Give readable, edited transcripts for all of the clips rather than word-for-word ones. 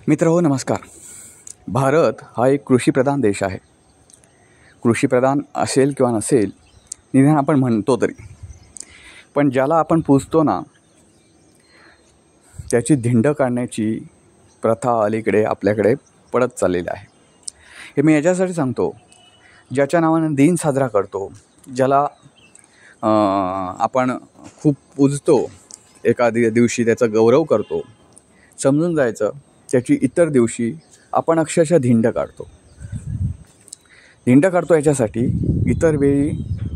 मित्रहो नमस्कार. भारत हा एक कृषीप्रधान देश आहे. कृषीप्रधान असेल किंवा नसेल, निदान आपण म्हणतो तरी, पण ज्याला आपण पूजतो ना, त्याची धिंड काढण्याची प्रथा अलीकडे आपल्याकडे पडत चाललेली आहे. हे मी याच्यासाठी सांगतो, ज्याच्या नावानं दिन साजरा करतो, ज्याला आपण खूप पूजतो, एका दिवशी त्याचा गौरव करतो, समजून जायचं त्याची इतर दिवशी आपण अक्षरशः धिंड काढतो. याच्यासाठी इतर वेळी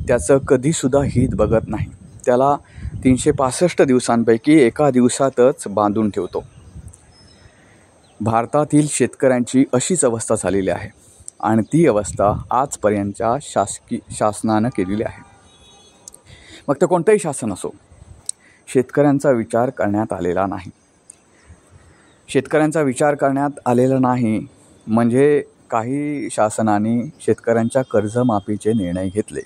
त्याचं कधीसुद्धा हित बघत नाही. त्याला 365 दिवसांपैकी एका दिवसातच बांधून ठेवतो. भारतातील शेतकऱ्यांची अशीच अवस्था झालेली आहे आणि ती अवस्था आजपर्यंतच्या शासनानं केलेली आहे. मग ते कोणतंही शासन असो, शेतकऱ्यांचा विचार करण्यात आलेला नाही. शेतकऱ्यांचा विचार करण्यात आलेला नाही म्हणजे काही शासनाने शेतकऱ्यांच्या कर्जमाफीचे निर्णय घेतले,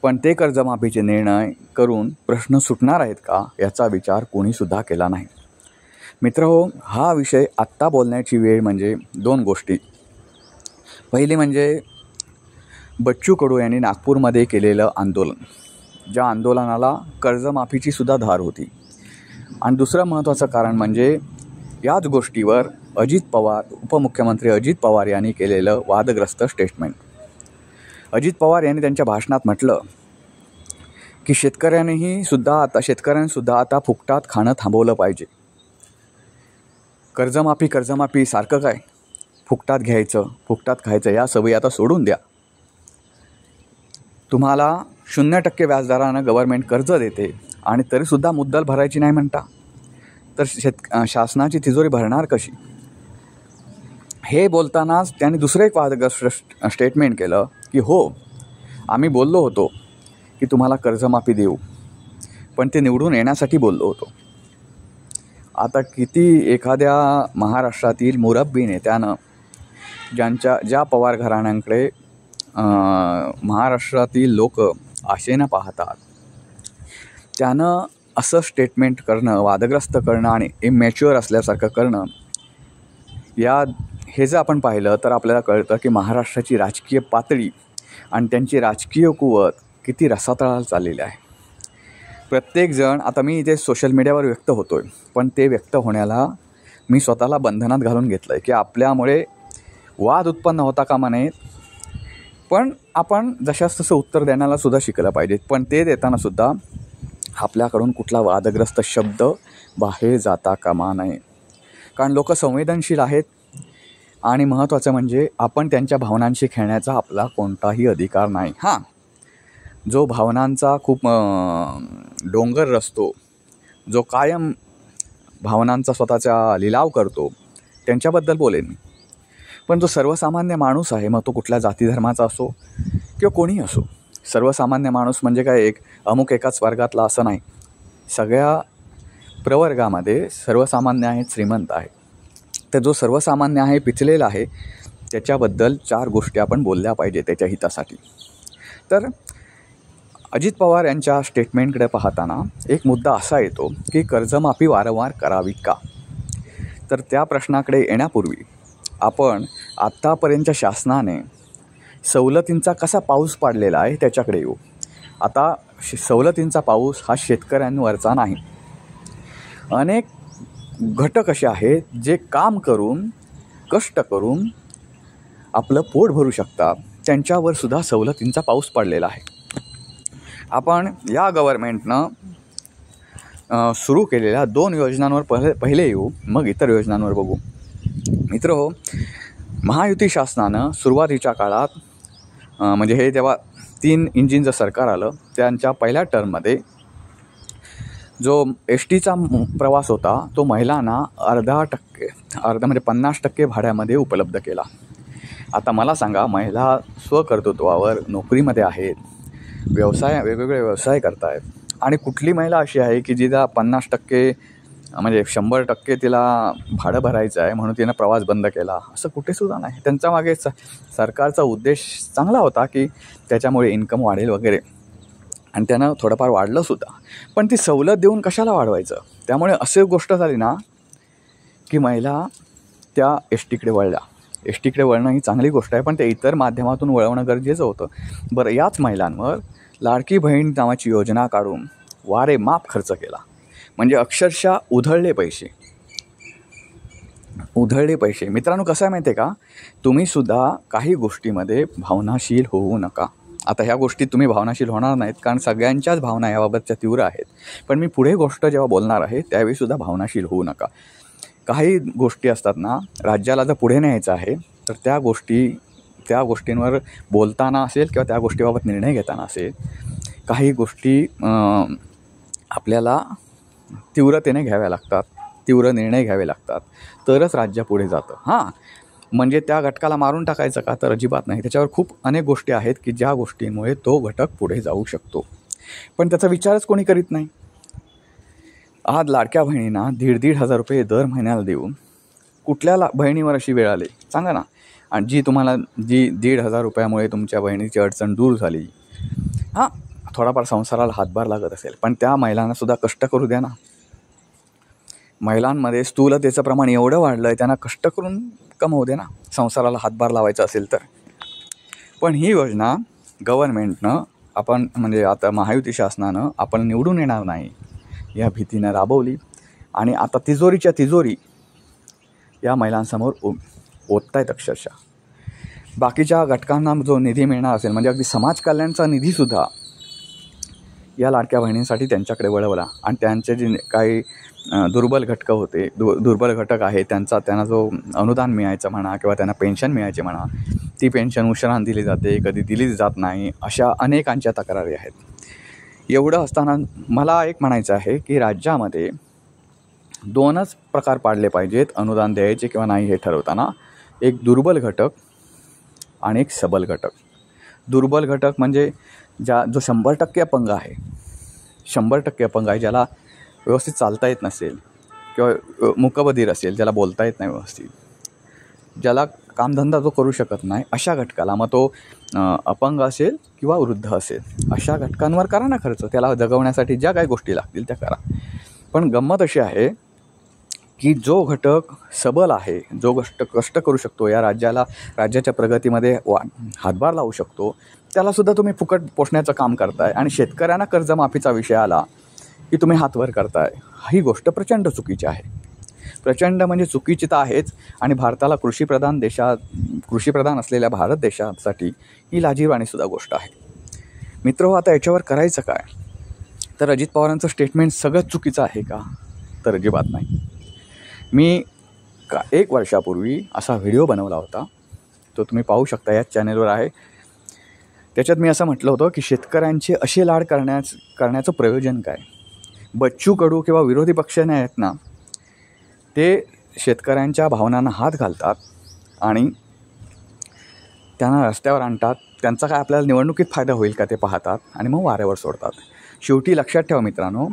पण ते कर्जमाफीचे निर्णय करून प्रश्न सुटणार आहेत का याचा विचार कोणीसुद्धा केला नाही. मित्रहो, हा विषय आत्ता बोलण्याची वेळ म्हणजे दोन गोष्टी. पहिली म्हणजे बच्चू कडू यांनी नागपूरमध्ये केलेलं आंदोलन, ज्या आंदोलनाला कर्जमाफीची सुद्धा धार होती. आणि दुसरं महत्त्वाचं कारण म्हणजे याच गोष्टीवर अजित पवार, उपमुख्यमंत्री अजित पवार यांनी केलेलं वादग्रस्त स्टेटमेंट. अजित पवार यांनी त्यांच्या भाषणात म्हटलं की शेतकऱ्यांनी सुद्धा आता फुकटात खाणं थांबवलं पाहिजे. कर्जमाफी सारखं काय, फुकटात घ्यायचं, फुकटात खायचं या सवयी आता सोडून द्या. तुम्हाला 0% व्याजदरानं गव्हर्नमेंट कर्ज देते आणि तरीसुद्धा मुद्दल भरायची नाही म्हणता, तर शासनाची तिजोरी भरणार कशी? हे बोलतानाच त्यांनी दुसरं एक वादग्रस्त स्टेटमेंट केलं की हो, आम्ही बोललो होतो की तुम्हाला कर्जमाफी देऊ, पण ते निवडून येण्यासाठी बोललो होतो. आता किती एखाद्या महाराष्ट्रातील मुरब्बी नेत्यानं ज्या पवार घराण्यांकडे महाराष्ट्रातील लोक आशेनं पाहतात, त्यानं असं स्टेटमेंट करणं, वादग्रस्त करणं आणि इमॅच्युअर असल्यासारखं करणं, हे जर आपण पाहिलं तर आपल्याला कळतं की महाराष्ट्राची राजकीय पातळी आणि त्यांची राजकीय कुवत किती रसातळाला चाललेली आहे. प्रत्येकजण, आता मी इथे सोशल मीडियावर व्यक्त होतो आहे, पण ते व्यक्त होण्याला मी स्वतःला बंधनात घालून घेतलं आहे की आपल्यामुळे वाद उत्पन्न होता कामा नयेत. पण आपण जशास तसं उत्तर देण्याला सुद्धा शिकलं पाहिजे, पण ते देतानासुद्धा आपल्याकडून कुठला वादग्रस्त शब्द बाहेर जाता कामा नये. कारण लोक संवेदनशील आहेत आणि महत्त्वाचं म्हणजे आपण त्यांच्या भावनांशी खेळण्याचा आपला कोणताही अधिकार नाही. हां, जो भावनांचा खूप डोंगर रचतो, जो कायम भावनांचा स्वतःचा लिलाव करतो, त्यांच्याबद्दल बोलेन मी. पण जो सर्वसामान्य माणूस आहे, मग तो कुठल्या जाती धर्माचा असो किंवा कोणीही असो, सर्वसामान्य माणूस म्हणजे काय अमुक एकाच वर्गातला असं नाही. सगळ्या प्रवर्गामध्ये सर्वसामान्य आहेत, श्रीमंत आहे. तर जो सर्वसामान्य आहे, पिचलेला आहे, त्याच्याबद्दल 4 गोष्टी आपण बोलल्या पाहिजे त्याच्या हितासाठी. तर अजित पवार यांच्या स्टेटमेंटकडे पाहताना एक मुद्दा असा येतो की कर्जमाफी वारंवार करावी का? तर त्या प्रश्नाकडे येण्यापूर्वी आपण आत्तापर्यंतच्या शासनाने सवलतींचा कसा पाऊस पाडलेला आहे त्याच्याकडे येऊ. आता सवलतींचा पाऊस हा शेतकऱ्यांवरचा नाही. अनेक घटक असे आहेत जे काम करून, कष्ट करून आपलं पोट भरू शकतात, त्यांच्यावर सुद्धा सवलतींचा पाऊस पडलेला आहे. आपण या गव्हर्नमेंटनं सुरू केलेल्या 2 योजनांवर पहिले येऊ, मग इतर योजनांवर बघू. मित्रहो, महायुती शासनानं सुरुवातीच्या काळात म्हणजे हे जेव्हा 3 इंजिनचं सरकार आलं, त्यांच्या पहिल्या टर्ममध्ये जो टीचा प्रवास होता तो महिलांना अर्धा म्हणजे 50% भाड्यामध्ये उपलब्ध केला. आता मला सांगा, महिला स्वकर्तृत्वावर नोकरीमध्ये आहेत, वेगवेगळे व्यवसाय करत आहेत, आणि कुठली महिला अशी आहे की जिला 50% म्हणजे 100% तिला भाडं भरायचं आहे म्हणून तिनं प्रवास बंद केला? असं कुठेसुद्धा नाही. त्यांच्या मागे सरकारचा उद्देश चांगला होता की त्याच्यामुळे इन्कम वाढेल वगैरे, आणि त्यानं थोडंफार वाढलंसुद्धा. पण ती सवलत देऊन कशाला वाढवायचं? त्यामुळे अशी गोष्ट झाली ना की महिला त्या एस टीकडे वळल्या. एस टीकडे वळणं ही चांगली गोष्ट आहे, पण ते इतर माध्यमातून वळवणं गरजेचं होतं. बरं, याच महिलांवर लाडकी बहीण नावाची योजना काढून वारेमाप खर्च केला. म्हणजे अक्षरशः उधळले पैसे. मित्रांनो, कसं आहे माहिती आहे का, तुम्हीसुद्धा काही गोष्टीमध्ये भावनाशील होऊ नका. आता ह्या गोष्टीत तुम्ही भावनाशील होणार नाहीत, कारण सगळ्यांच्याच भावना याबाबतच्या तीव्र आहेत. पण मी पुढे गोष्ट जेव्हा बोलणार आहे त्यावेळीसुद्धा भावनाशील होऊ नका. काही गोष्टी असतात ना, राज्याला जर पुढे न्यायचं आहे तर त्या गोष्टींवर बोलताना असेल किंवा त्या गोष्टीबाबत निर्णय घेताना असेल, काही गोष्टी आपल्याला तीव्रतेने घ्याव्या लागतात, तीव्र निर्णय घ्यावे लागतात, तरच राज्य पुढे जातं. हां, म्हणजे त्या घटकाला मारून टाकायचं का, तर अजिबात नाही. त्याच्यावर खूप अनेक गोष्टी आहेत की ज्या गोष्टींमुळे तो घटक पुढे जाऊ शकतो, पण त्याचा विचारच कोणी करीत नाही. आज लाडक्या बहिणींना 1,500 रुपये दर महिन्याला देऊन कुठल्या बहिणीवर अशी वेळ आली सांगा ना. आणि जी 1,500 रुपयामुळे तुमच्या बहिणीची अडचण दूर झाली, हां, थोडाफार संसाराला हातभार लागत असेल, पण त्या महिलांनासुद्धा कष्ट करू द्या ना. महिलांमध्ये स्थूलतेचं प्रमाण एवढं वाढलं आहे, त्यांना कष्ट करून कमवू दे ना, संसाराला हातभार लावायचा असेल तर. पण ही योजना गव्हर्नमेंटनं आपण म्हणजे आता महायुती शासनानं आपण निवडून येणार नाही या भीतीनं राबवली. आणि आता तिजोरीच्या तिजोरी या महिलांसमोर ओततायत अक्षरशः. बाकीच्या घटकांना जो निधी मिळणार असेल, म्हणजे अगदी समाज कल्याणचा निधीसुद्धा या लाडक्या बहिणींसाठी त्यांच्याकडे वळवला. आणि त्यांचे जे काही दुर्बल घटक आहे त्यांना जो अनुदान मिळायचं म्हणा किंवा त्यांना पेन्शन मिळायची म्हणा, ती पेन्शन उशिराने दिली जाते, कधी दिलीच जात नाही, अशा अनेकांच्या तक्रारी आहेत. एवढं असताना मला एक म्हणायचं आहे की राज्यामध्ये 2च प्रकार पाडले पाहिजेत अनुदान द्यायचे किंवा नाही हे ठरवताना. एक दुर्बल घटक आणि एक सबल घटक. दुर्बल घटक म्हणजे जो 100% अपंग आहे, 100% अपंग आहे, ज्याला व्यवस्थित चालता येत नसेल किंवा मूकबधीर असेल, ज्याला बोलता येत नाही व्यवस्थित, ज्याला कामधंदा जो करू शकत नाही, अशा घटकाला, मग तो अपंग असेल किंवा वृद्ध असेल, अशा घटकांवर करा ना खर्च. त्याला जगवण्यासाठी ज्या काही गोष्टी लागतील त्या करा. पण गंमत अशी आहे की जो घटक सबल आहे, जो कष्ट करू शकतो, या राज्याच्या प्रगतीमध्ये हातभार लावू शकतो, त्यालासुद्धा तुम्ही फुकट पोषण्याचं काम करताय. आणि शेतकऱ्यांना कर्जमाफीचा विषय आला की तुम्ही हातवर करताय. ही गोष्ट प्रचंड चुकीची आहे. प्रचंड म्हणजे चुकीची तर आहेच. आणि भारताला कृषीप्रधान असलेल्या भारत देशासाठी ही लाजिरवाणीसुद्धा गोष्ट आहे. मित्र, आता याच्यावर करायचं काय? तर अजित पवारांचं स्टेटमेंट सगळं चुकीचं आहे का? तर अजिबात नाही. मी 1 वर्षापूर्वी असा व्हिडिओ बनवला होता, तो तुम्ही पाहू शकता, याच चॅनेलवर आहे. त्याच्यात मी असं म्हटलं होतं की शेतकऱ्यांचे असे लाड करण्याचं प्रयोजन काय? बच्चू कडू किंवा विरोधी पक्ष नाही आहेत ना, ते शेतकऱ्यांच्या भावनांना हात घालतात आणि त्यांना रस्त्यावर आणतात. त्यांचा काय आपल्याला निवडणुकीत फायदा होईल का ते पाहतात आणि मग वाऱ्यावर सोडतात. शेवटी लक्षात ठेवा मित्रांनो,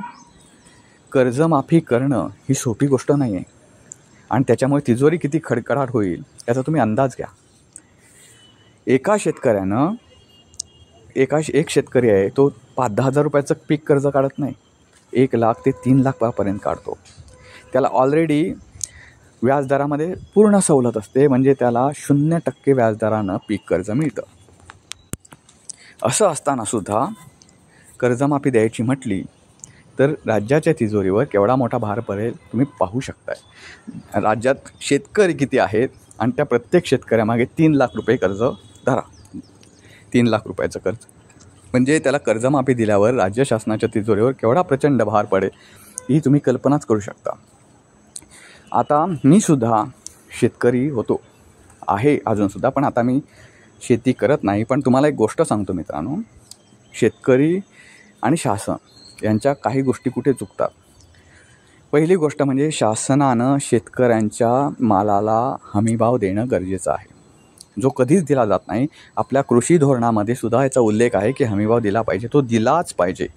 कर्जमाफी करणं ही सोपी गोष्ट नाही आहे. आणि त्याच्यामुळे तिजोरी किती खडखडाट होईल याचा तुम्ही अंदाज घ्या. एक शेतकरी आहे, तो 5-10 हजार रुपयाचं पीक कर्ज काढत नाही, 1 लाख ते 3 लाखापर्यंत काढतो. त्याला ऑलरेडी व्याजदरामध्ये पूर्ण सवलत असते, म्हणजे त्याला 0% व्याजदरानं पीक कर्ज मिळतं. असं असतानासुद्धा कर्जमाफी द्यायची म्हटली तर राज्याच्या तिजोरीवर केवढा मोठा भार पडेल तुम्ही पाहू शकताय. राज्यात शेतकरी किती आहेत आणि त्या प्रत्येक शेतकऱ्यामागे 3 लाख रुपये कर्ज धरा. 3 लाख रुपयाचं कर्ज म्हणजे त्याला कर्जमाफी दिल्यावर राज्य शासनाच्या तिजोरीवर केवढा प्रचंड भार पडेल ही तुम्ही कल्पनाच करू शकता. आता मी सुद्धा शेतकरी होतो आहे अजूनसुद्धा, पण आता मी शेती करत नाही. पण तुम्हाला एक गोष्ट सांगतो मित्रांनो, शेतकरी आणि शासन यांच्या काही गोष्टी कुठे चुकतात. पहिली गोष्ट म्हणजे शासनानं शेतकऱ्यांच्या मालाला हमीभाव देणं गरजेचं आहे, जो कधीच दिला जात नाही. आपल्या कृषी धोरणामध्ये सुद्धा याचा उल्लेख आहे की हमीभाव दिला पाहिजे, तो दिलाच पाहिजे.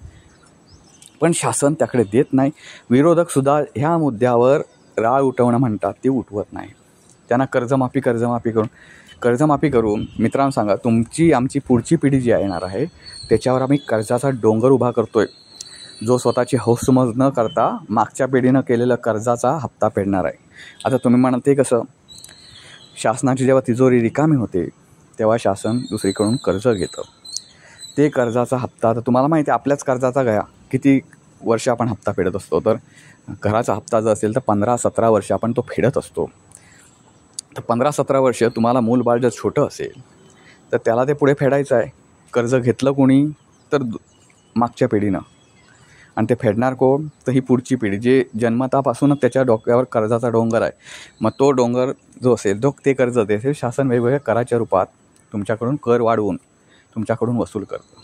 पण शासन त्याकडे देत नाही. विरोधकसुद्धा ह्या मुद्द्यावर राळ उठवणं म्हणतात, ते उठवत नाही. त्यांना कर्जमाफी करून मित्रांनो सांगा, आमची पुढची पिढी जी येणार आहे त्याच्यावर आम्ही कर्जाचा डोंगर उभा करतो आहे, जो स्वतःची हौसमज न करता मागच्या पिढीनं केलेलं कर्जाचा हप्ता फेडणार आहे. आता तुम्ही म्हणाल ते कसं? शासनाची जेव्हा तिजोरी रिकामी होते तेव्हा शासन दुसरीकडून कर्ज घेतं. ते कर्जाचा हप्ता, तर तुम्हाला माहिती आहे आपल्याच कर्जाचा गया किती वर्ष आपण हप्ता फेडत असतो. तर घराचा हप्ता जर असेल तर 15-17 वर्ष आपण तो फेडत असतो. तर 15-17 वर्ष तुम्हाला मूलबाळ जर छोटं असेल तर त्याला ते पुढे फेडायचं आहे. कर्ज घेतलं कोणी तर मागच्या पिढीनं, आणि ते फेडणार कोण तर ही पुढची पिढी, जे जन्मतापासूनच त्याच्या डोक्यावर कर्जाचा डोंगर आहे. मग तो डोंगर जो असेल तो ते कर्ज असेल शासन वेगवेगळ्या कराच्या रूपात तुमच्याकडून कर वाढवून तुमच्याकडून वसूल करतं.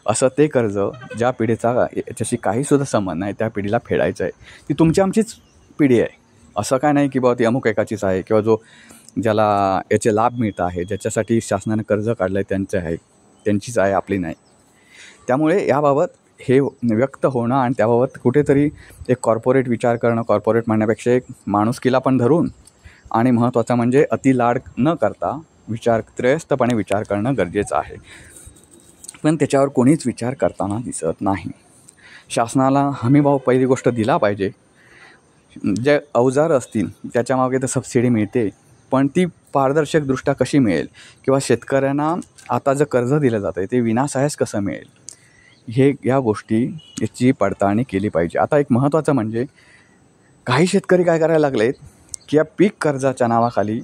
असं ते कर्ज ज्या पिढीचा याच्याशी काहीसुद्धा संबंध नाही त्या पिढीला फेडायचं आहे. ती तुमची आमचीच पिढी आहे. असं काय नाही की बाबा ती अमुक एकाचीच आहे किंवा जो ज्याला याचे लाभ मिळत आहे, ज्याच्यासाठी शासनाने कर्ज काढलं आहे त्यांचं आहे, त्यांचीच आहे, आपली नाही. त्यामुळे याबाबत हे व्यक्त होणं आणि त्याबाबत कुठेतरी एक कॉर्पोरेट विचार करणं, कॉर्पोरेट म्हणण्यापेक्षा एक माणुसकीला पण धरून आणि महत्त्वाचं म्हणजे अति लाड न करता त्रयस्थपणे विचार करणं गरजेचं आहे. पण त्याच्यावर कोणीच विचार करताना दिसत नाही. शासनाला हमीभाव पहिली गोष्ट दिला पाहिजे. जे अवजार असतील त्याच्यामागे तर सबसिडी मिळते, पण ती पारदर्शकदृष्ट्या कशी मिळेल किंवा शेतकऱ्यांना आता जे कर्ज दिलं जातं आहे ते विनासायास कसं मिळेल, या गोष्टी याची पडताळणी केली पाहिजे. आता एक महत्त्वाचं म्हणजे काही शेतकरी काय करायला लागलेत की या पीक कर्जाच्या नावाखाली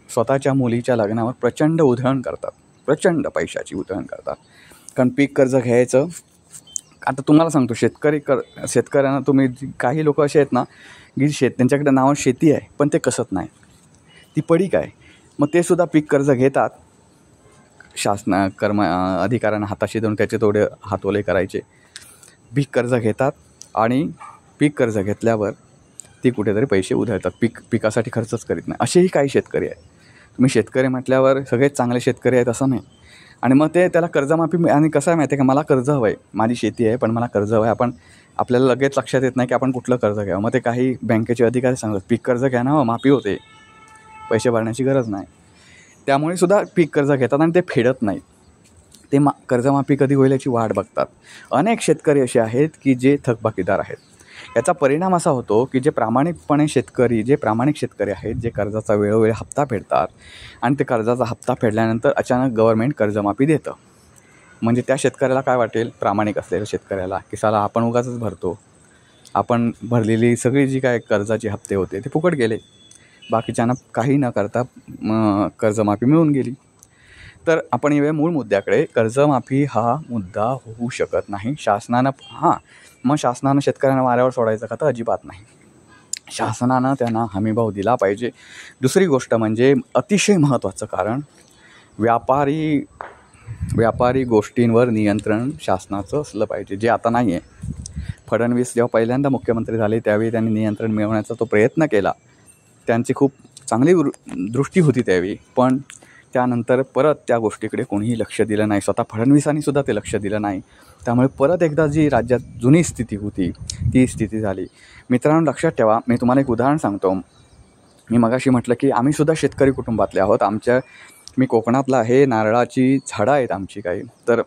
स्वतःच्या मुलीच्या लग्नावर प्रचंड उधळण करतात, प्रचंड पैशाची उधळण करतात. कारण पीक कर्ज घ्यायचं, आता तुम्हाला सांगतो शेतकऱ्यांना तुम्ही काही लोक असे आहेत ना की त्यांच्याकडे नावावर शेती आहे पण ते कसत नाही, ती पडीक आहे. मग ते सुद्धा पीक कर्ज घेतात. अधिकाऱ्यांना हाताशी देऊन त्याचे थोडे हातोले करायचे, पीक कर्ज घेतात आणि पीक कर्ज घेतल्यावर ती कुठेतरी पैसे उधळतात, पिकासाठी खर्चच करीत नाही. असेही काही शेतकरी आहेत. तुम्ही शेतकरी म्हटल्यावर सगळेच चांगले शेतकरी आहेत असं नाही. आणि मग ते त्याला कर्जमाफी, आणि कसं आहे माहिती आहे का, मला कर्ज हवं आहे, माझी शेती आहे पण मला कर्ज हवं आहे. आपल्याला लगेच लक्षात येत नाही की आपण कुठलं कर्ज घ्यावं. मग ते काही बँकेचे अधिकारी सांगतात पीक कर्ज घ्या ना, माफी होते, पैसे भरण्याची गरज नाही. त्यामुळे सुद्धा पीक कर्ज घेतात आणि ते फेडत नाहीत. ते कर्जमाफी कधी होईल याची वाट बघतात. अनेक शेतकरी असे आहेत की जे थकबाकीदार आहेत. याचा परिणाम असा होतो की जे प्रामाणिक शेतकरी आहेत, जे कर्जाचा वेळोवेळी हप्ता फेडतात आणि ते कर्जाचा हप्ता फेडल्यानंतर अचानक गव्हर्नमेंट कर्जमाफी देतं. म्हणजे त्या शेतकऱ्याला काय वाटेल, प्रामाणिक असलेल्या शेतकऱ्याला, की साला आपण उगाचच भरतो, आपण भरलेली सगळी जी काय कर्जाचे हप्ते होते ते फुकट गेले, बाकीच्यांना काही न करता कर्जमाफी मिळून गेली. तर आपण येऊया मूळ मुद्द्याकडे. कर्जमाफी हा मुद्दा होऊ शकत नाही शासनानं शासनानं शेतकऱ्यांना वाऱ्यावर सोडायचं का, तर अजिबात नाही. शासनानं त्यांना हमीभाव दिला पाहिजे. दुसरी गोष्ट म्हणजे अतिशय महत्त्वाचं कारण, व्यापारी गोष्टींवर नियंत्रण शासनाचं असलं पाहिजे, जे आता नाही आहे. फडणवीस जेव्हा पहिल्यांदा मुख्यमंत्री झाले त्यावेळी त्यांनी नियंत्रण मिळवण्याचा तो प्रयत्न केला. त्यांची खूप चांगली दृष्टी होती त्यावेळी, पण त्यानंतर परत त्या गोष्टीकडे कोणीही लक्ष दिलं नाही. स्वतः फडणवीसांनी सुद्धा ते लक्ष दिलं नाही. त्यामुळे परत एकदा जी राज्यात जुनी स्थिती होती ती स्थिती झाली. मित्रांनो, लक्षात ठेवा, मी तुम्हाला एक उदाहरण सांगतो. मी मगाशी म्हटलं की आम्ही सुद्धा शेतकरी कुटुंबातले आहोत. मी कोकणातला आहे. नारळाची झाडं आहेत आमची काही, तर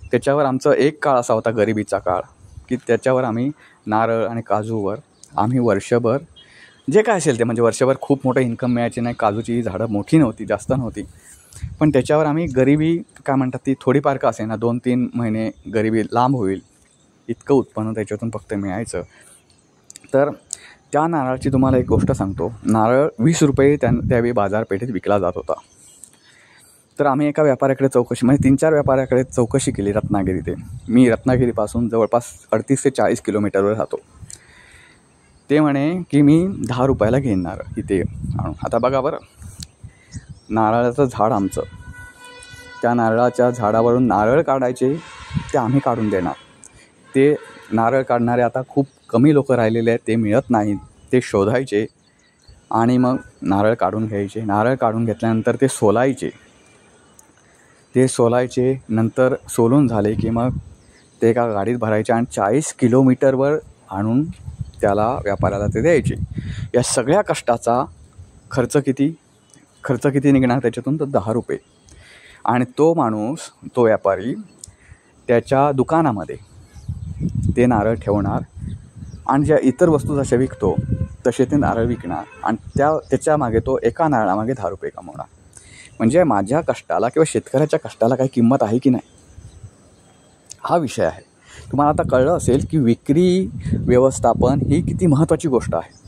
त्याच्यावर आमचा एक काळ असा होता, गरिबीचा काळ, की त्याच्यावर आम्ही नारळ आणि काजूवर आम्ही वर्षभर जे काय असेल ते, म्हणजे वर्षभर खूप मोठं इन्कम मिळायचे नाही. काजूची झाडं मोठी नव्हती, जास्त नव्हती, पण त्याच्यावर आम्ही गरिबी काय म्हणतात ती थोडीफार का असे ना, 2-3 महिने गरिबी लांब होईल इतकं उत्पन्न त्याच्यातून फक्त मिळायचं. तर त्या नारळाची तुम्हाला एक गोष्ट सांगतो. नारळ 20 रुपये त्यावेळी बाजारपेठेत विकला जात होता. तर आम्ही एका व्यापाऱ्याकडे म्हणजे 3-4 व्यापाऱ्याकडे चौकशी केली रत्नागिरी. मी रत्नागिरीपासून जवळपास 38 ते 40 किलोमीटरवर राहतो. ते म्हणे की मी 10 रुपयाला घेईन नारळ इथे आणून. आता बघा बरं, नारळाचं झाड आमचं, त्या नारळाच्या झाडावरून नारळ काढायचे ते आम्ही काढून देणार. ते नारळ काढणारे आता खूप कमी लोक राहिलेले आहेत, ते मिळत नाहीत. ते शोधायचे आणि मग नारळ काढून घ्यायचे. नारळ काढून घेतल्यानंतर ते सोलायचे. नंतर सोलून झाले की मग ते एका गाडीत भरायचे आणि 40 किलोमीटरवर आणून त्याला व्यापाऱ्याला ते द्यायचे. या सगळ्या कष्टाचा खर्च किती निघणार त्याच्यातून, तर 10 रुपये. आणि तो व्यापारी त्याच्या दुकानामध्ये ते नारळ ठेवणार आणि ज्या इतर वस्तू जशा विकतो तसे ते नारळ विकणार आणि त्याच्या मागे तो एका नारळामागे 10 रुपये कमवणार. म्हणजे माझ्या कष्टाला किंवा शेतकऱ्याच्या कष्टाला काही किंमत आहे की नाही, हा विषय आहे. तुम्हाला आता कळलं असेल की विक्री व्यवस्थापन ही किती महत्त्वाची गोष्ट आहे.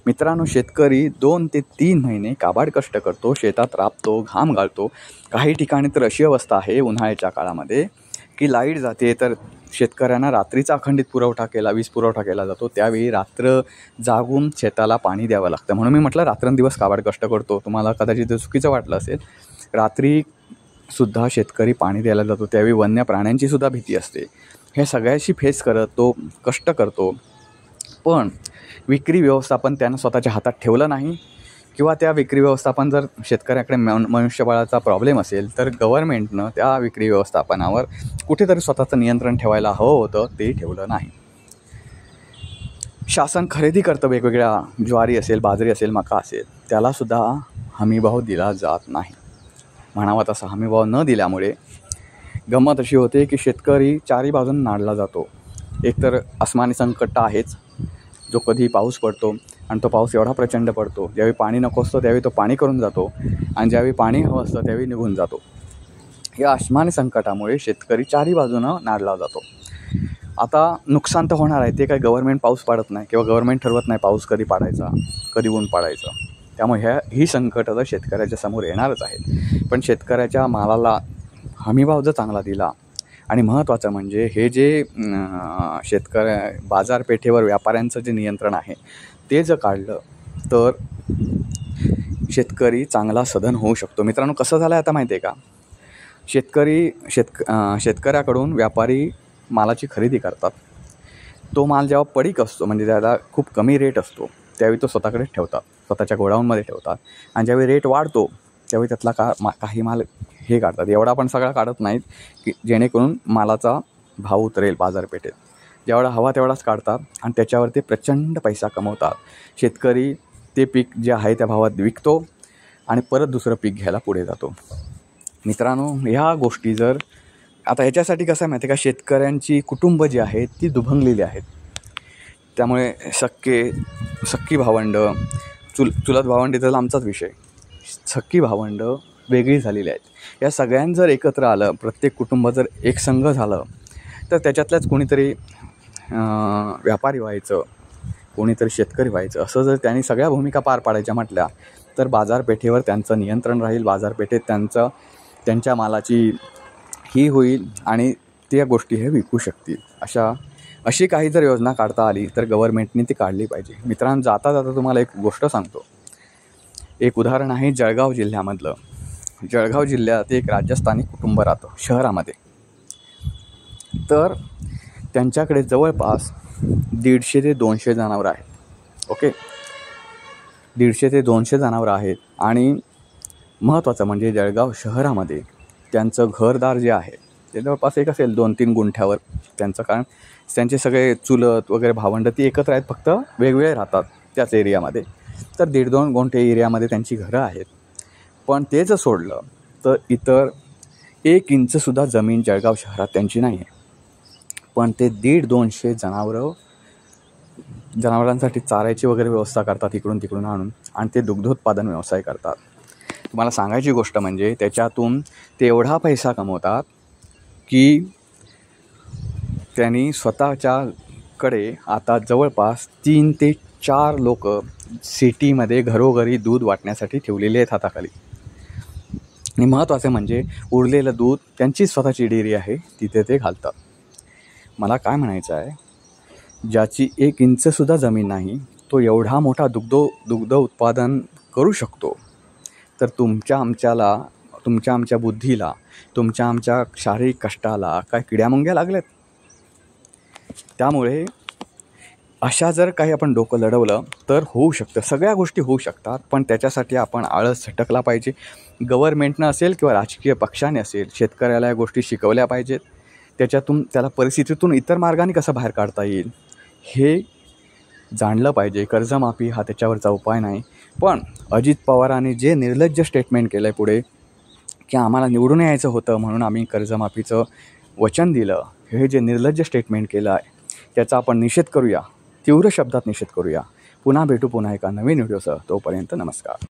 मित्रांनो, शेतकरी 2 ते 3 महिने काबाड कष्ट करतो, शेतात राबतो, घाम गाळतो. काही ठिकाणी तर अशी अवस्था आहे उन्हाळ्याच्या काळामध्ये की लाईट जाते, तर शेतकऱ्यांना रात्रीचा अखंडित वीज पुरवठा केला जातो. त्यावेळी रात्र जागून शेताला पाणी द्यावं लागतं. म्हणून मी म्हटलं रात्रंदिवस काबाड कष्ट करतो. तुम्हाला कदाचित ते चुकीचं वाटलं असेल. रात्रीसुद्धा शेतकरी पाणी द्यायला जातो. त्यावेळी वन्य प्राण्यांचीसुद्धा भीती असते. हे सगळ्याशी फेस करत तो कष्ट करतो. पण विक्री व्यवस्थापन त्यानं स्वतःच्या हातात ठेवलं नाही किंवा त्या विक्री व्यवस्थापन जर शेतकऱ्याकडे मनुष्यबळाचा प्रॉब्लेम असेल तर गव्हर्नमेंटनं त्या विक्री व्यवस्थापनावर कुठेतरी स्वतःचं नियंत्रण ठेवायला हवं होतं, ते ठेवलं नाही. शासन खरेदी करतं वेगवेगळ्या ज्वारी असेल, बाजरी असेल, मका असेल, त्यालासुद्धा हमीभाव दिला जात नाही. म्हणावा तसा हमीभाव न दिल्यामुळे गंमत अशी होते की शेतकरी चारी बाजून नाडला जातो. एकतर अस्मानी संकट आहेच, जो कधी पाऊस पडतो आणि तो पाऊस एवढा प्रचंड पडतो, ज्यावेळी पाणी नको असतं त्यावेळी तो पाणी करून जातो आणि ज्यावेळी पाणी हवं असतं त्यावेळी निघून जातो. या अस्मानी संकटामुळे शेतकरी चारी बाजूनं नाडला जातो. आता नुकसान तर होणार आहे, ते काही गव्हर्नमेंट पाऊस पाडत नाही किंवा गव्हर्नमेंट ठरवत नाही पाऊस कधी पाडायचा, कधी ऊन पाडायचं. त्यामुळे ही संकटं तर शेतकऱ्याच्या समोर येणारच आहेत. पण शेतकऱ्याच्या मालाला हमीभाव जर चांगला दिला आणि महत्त्वाचं म्हणजे हे जे बाजारपेठेवर व्यापाऱ्यांचं जे नियंत्रण आहे ते जर काढलं तर शेतकरी चांगला सधन होऊ शकतो. मित्रांनो, कसं झालं आहे आता माहिती आहे का, शेतकऱ्याकडून व्यापारी मालाची खरेदी करतात. तो माल जेव्हा पडीक असतो म्हणजे त्याला खूप कमी रेट असतो त्यावेळी तो स्वतःकडेच ठेवतात, स्वतःच्या गोडाऊनमध्ये ठेवतात. आणि ज्यावेळी रेट वाढतो त्यावेळी त्यातला काही माल हे काढतात. एवढा पण सगळा काढत नाहीत की जेणेकरून मालाचा भाव उतरेल बाजारपेठेत. जेवढा हवा तेवढाच काढतात आणि त्याच्यावर ते प्रचंड पैसा कमवतात. शेतकरी ते पीक जे आहे त्या भावात विकतो आणि परत दुसरं पीक घ्यायला पुढे जातो. मित्रांनो, ह्या गोष्टी जर आता ह्याच्यासाठी कसं आहे माहिती आहे का, शेतकऱ्यांची कुटुंब जी आहेत ती दुभंगलेली आहेत. त्यामुळे सक्की भावंडं, चुलत भावंडी तर आमचाच विषय, सक्की भावंडं वेगळी झालेली आहेत. या सगळ्यांनी जर एकत्र आलं, प्रत्येक कुटुंब जर एक संघ झालं तर त्याच्यातल्याच कोणीतरी व्यापारी व्हायचं, कोणीतरी शेतकरी व्हायचं. असं जर त्यांनी सगळ्या भूमिका पार पाडायच्या म्हटल्या तर बाजारपेठेवर त्यांचं नियंत्रण राहील, बाजारपेठेत त्यांच्या मालाची ही होईल आणि त्या गोष्टी हे विकू शकतील. अशी काही जर योजना काढता आली तर गव्हर्नमेंटने ती काढली पाहिजे. मित्रांनो, जाता जाता तुम्हाला एक गोष्ट सांगतो. एक उदाहरण आहे जळगाव जिल्ह्यामधलं. जळगाव जिल्ह्यात एक राजस्थानी कुटुंब राहतं शहरामध्ये. तर त्यांच्याकडे जवळपास 150 ते 200 जनावरं आहेत. ओके, 150 ते 200 जनावरं आहेत. आणि महत्त्वाचं म्हणजे जळगाव शहरामध्ये त्यांचं घरदार जे आहे ते जवळपास एक असेल 2-3 गुंठ्यावर त्यांचं, कारण त्यांचे सगळे चुलत वगैरे भावंडं ती एकत्र आहेत, फक्त वेगवेगळे राहतात त्याच एरियामध्ये. तर 1.5-2 गुंठे एरियामध्ये त्यांची घरं आहेत. पण ते जर सोडलं तर इतर 1 इंचसुद्धा जमीन जळगाव शहरात त्यांची नाही आहे. पण ते 150-200 जनावरांसाठी चाऱ्याची वगैरे व्यवस्था करतात इकडून तिकडून आणून, आणि ते दुग्धोत्पादन व्यवसाय करतात. तुम्हाला सांगायची गोष्ट म्हणजे त्याच्यातून ते एवढा पैसा कमवतात की त्यांनी स्वतःच्याकडे आता जवळपास 3 ते 4 लोक सिटीमध्ये घरोघरी दूध वाटण्यासाठी ठेवलेले आहेत हाताखाली. आणि महत्त्वाचं म्हणजे उरलेलं दूध त्यांची स्वतःची डेअरी आहे तिथे ते घालतात. मला काय म्हणायचं आहे, ज्याची 1 इंचसुद्धा जमीन नाही तो एवढा मोठा दुग्ध उत्पादन करू शकतो, तर तुमच्या आमच्या बुद्धीला, आमच्या शारीरिक कष्टाला काय किड्यामुंग्या लागल्यात? त्यामुळे अशा जर काही आपण डोकं लढवलं तर होऊ शकतं, सगळ्या गोष्टी होऊ शकतात. पण त्याच्यासाठी आपण आळस झटकला पाहिजे. गव्हर्नमेंटनं असेल किंवा राजकीय पक्षाने असेल, शेतकऱ्याला या गोष्टी शिकवल्या पाहिजेत. त्याला परिस्थितीतून इतर मार्गाने कसं बाहेर काढता येईल हे जाणलं पाहिजे. कर्जमाफी हा त्याच्यावरचा उपाय नाही. पण अजित पवारांनी जे निर्लज्ज स्टेटमेंट केलं आहे पुढे की आम्हाला निवडून यायचं होतं म्हणून आम्ही कर्जमाफीचं वचन दिलं, हे जे निर्लज्ज स्टेटमेंट केलं आहे त्याचा आपण निषेध करूया. तीव्र शब्दात निषेध करूया. पुन्हा भेटू पुन्हा एका नवीन व्हिडिओसह. तोपर्यंत नमस्कार.